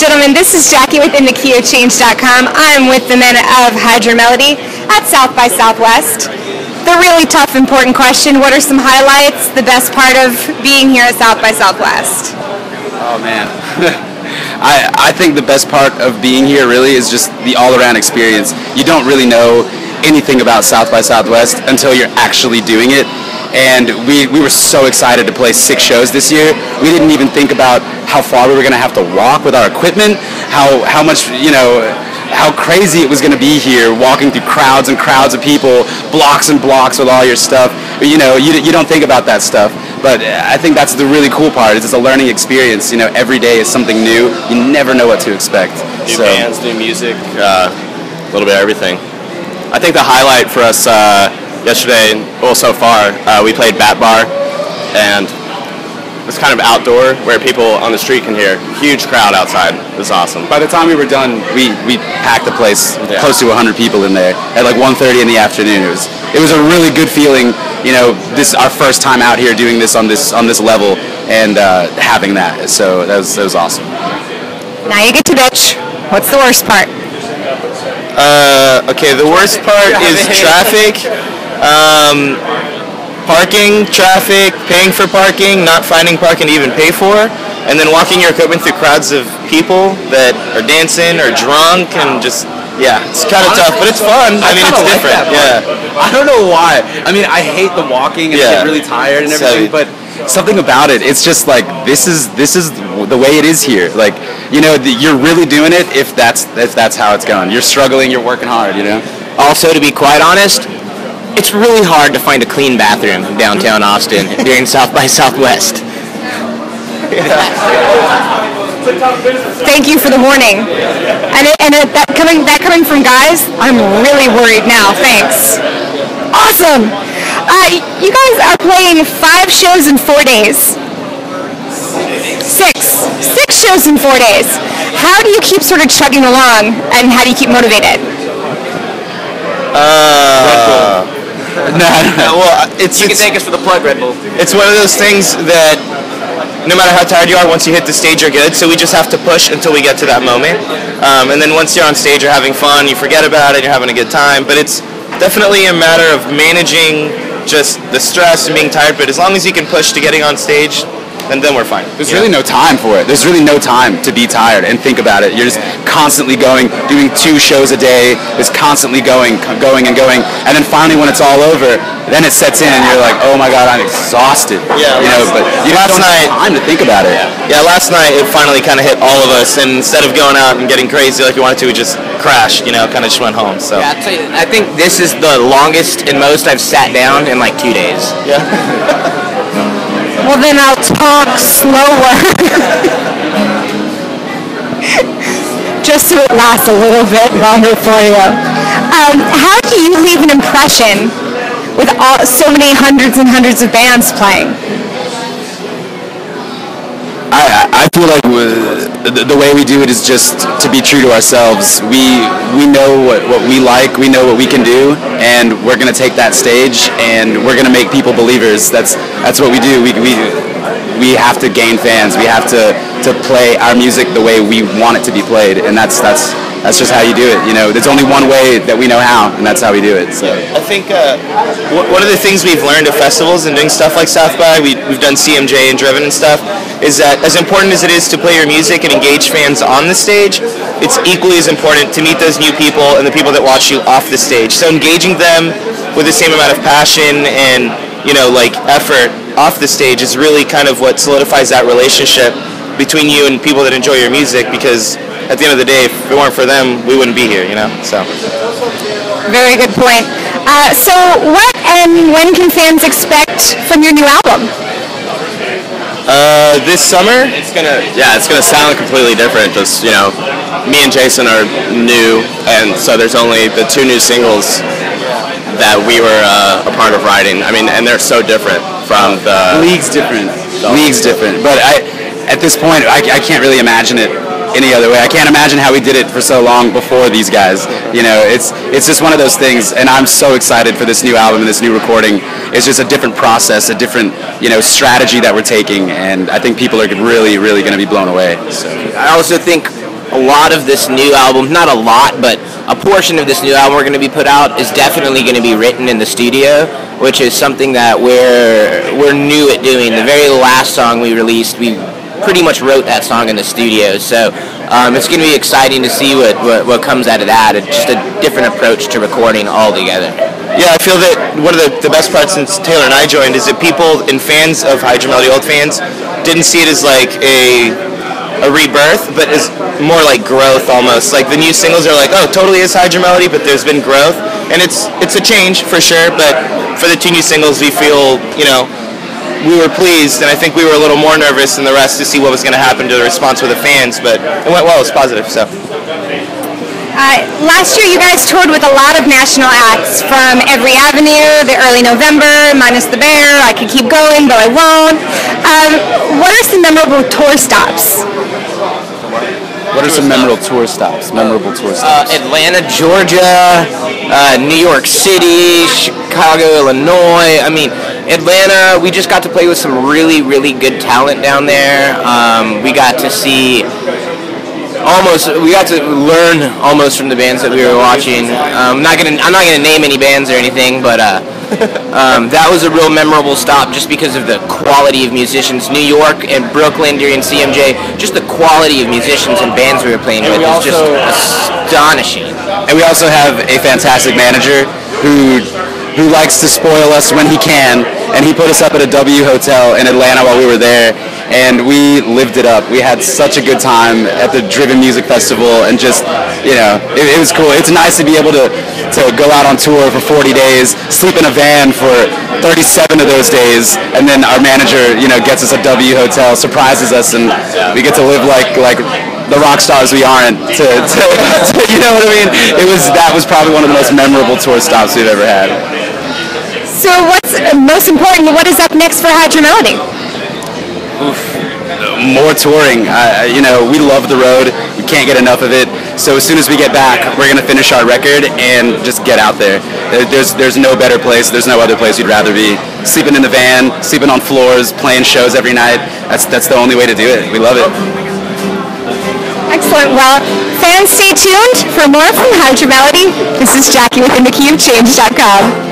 gentlemen, this is Jackie with Inthekeyofchange.com. I'm with the men of Hydra Melody at South by Southwest. The really tough, important question, what are some highlights, the best part of being here at South by Southwest? Oh, man. I think the best part of being here really is just the all-around experience. You don't really know anything about South by Southwest until you're actually doing it. And we were so excited to play 6 shows this year. We didn't even think about how far we were going to have to walk with our equipment, how much, how crazy it was going to be here, walking through crowds and crowds of people, blocks and blocks with all your stuff. You don't think about that stuff. But I think that's the really cool part. It's a learning experience. Every day is something new. You never know what to expect. New bands, new music, a little bit of everything. I think the highlight for us yesterday, well, so far, we played Bat Bar, and it's kind of outdoor where people on the street can hear. Huge crowd outside. It was awesome. By the time we were done, we packed the place, close to 100 people in there at like 1:30 in the afternoon. It was a really good feeling. This is our first time out here doing this on this level and having that. So that was awesome. Now you get to bitch. What's the worst part? Okay, the worst part is traffic. Parking, traffic, paying for parking, not finding parking to even pay for, and then walking your equipment through crowds of people that are dancing or drunk and just, it's kind of tough, but it's fun. I mean, it's different. I don't know why. I mean, I hate the walking and I get really tired and everything, but something about it, it's just like, this is the way it is here. Like, you're really doing it if that's how it's going. You're struggling, you're working hard, Also, to be quite honest, it's really hard to find a clean bathroom in downtown Austin during South by Southwest. Thank you for the warning. And that coming from guys, I'm really worried now. Thanks. Awesome. You guys are playing 5 shows in 4 days. 6 shows in 4 days. How do you keep sort of chugging along, and how do you keep motivated? Red Bull. No. Well, you can take us for the plug, Red Bull. It's one of those things that no matter how tired you are, once you hit the stage, you're good. So we just have to push until we get to that moment. And then once you're on stage, you're having fun, you forget about it, you're having a good time. But it's definitely a matter of managing just the stress and being tired. But as long as you can push to getting on stage, then we're fine. There's really no time for it. There's really no time to be tired and think about it. You're just constantly going, doing 2 shows a day, just constantly going, and then finally when it's all over, then it sets in and you're like, oh my god, I'm exhausted. Yeah, but you don't have time to think about it. Yeah, last night it finally kind of hit all of us, and instead of going out and getting crazy like we wanted to, we just crashed, kind of just went home. So yeah, I think this is the longest and most I've sat down in like 2 days. Yeah. Well, then I'll talk slower. Just so it lasts a little bit longer for you. How do you leave an impression with so many hundreds and hundreds of bands playing? I feel like the way we do it is just to be true to ourselves. We know what we like, we know what we can do, and we're going to take that stage and we're going to make people believers. That's what we do. We have to gain fans. We have to play our music the way we want it to be played, and that's just how you do it. There's only one way that we know how, and that's how we do it. So I think one of the things we've learned at festivals and doing stuff like South by, we've done CMJ and Driven and stuff, is that as important as it is to play your music and engage fans on the stage, it's equally as important to meet those new people and the people that watch you off the stage. So engaging them with the same amount of passion and effort off the stage is really kind of what solidifies that relationship between you and people that enjoy your music, because at the end of the day, if it weren't for them, we wouldn't be here, so. Very good point. So what and when can fans expect from your new album? This summer, it's gonna sound completely different. Just me and Jason are new, and so there's only the 2 new singles that we were a part of writing. I mean, and they're so different from the League's different. But at this point, I can't really imagine it any other way. I can't imagine how we did it for so long before these guys. It's just one of those things, and I'm so excited for this new album and this new recording. It's just a different process, a different strategy that we're taking, and I think people are really, really going to be blown away. So I also think a lot of this new album, not a lot, but a portion of this new album we're going to be put out is definitely going to be written in the studio, which is something that we're new at doing. The very last song we released, we pretty much wrote that song in the studio, so it's going to be exciting to see what comes out of that. It's just a different approach to recording altogether. Yeah, I feel that one of the best parts since Taylor and I joined is that people and fans of Hydra Melody, old fans, didn't see it as like a rebirth, but as more like growth almost. Like the new singles are like, oh, totally is Hydra Melody, but there's been growth, and it's a change for sure. But for the 2 new singles, we feel, we were pleased, and I think we were a little more nervous than the rest to see what was going to happen to the response with the fans, but it went well. It was positive. So. Last year, you guys toured with a lot of national acts from Every Avenue, the Early November, Minus the Bear. I could keep going, but I won't. What are some memorable tour stops? What are some memorable tour stops? Atlanta, Georgia, New York City, Chicago, Illinois. I mean, Atlanta, we just got to play with some really, really good talent down there. We got to see we got to learn almost from the bands that we were watching. I'm not gonna name any bands or anything, but that was a real memorable stop just because of the quality of musicians. New York and Brooklyn during CMJ, just the quality of musicians and bands we were playing with is just astonishing. And we also have a fantastic manager who likes to spoil us when he can, and he put us up at a W Hotel in Atlanta while we were there, and we lived it up. We had such a good time at the Driven Music Festival, and just, it was cool. It's nice to be able to go out on tour for 40 days, sleep in a van for 37 of those days, and then our manager, gets us a W Hotel, surprises us, and we get to live like the rock stars we aren't. You know what I mean? That was probably one of the most memorable tour stops we've ever had. So what's most important? What is up next for Hydra Melody? More touring. We love the road. We can't get enough of it. So as soon as we get back, we're going to finish our record and just get out there. There's no better place. There's no other place you'd rather be. Sleeping in the van, sleeping on floors, playing shows every night. That's the only way to do it. We love it. Excellent. Well, fans, stay tuned for more from Hydra Melody. This is Jackie with Inthekeyofchange.com.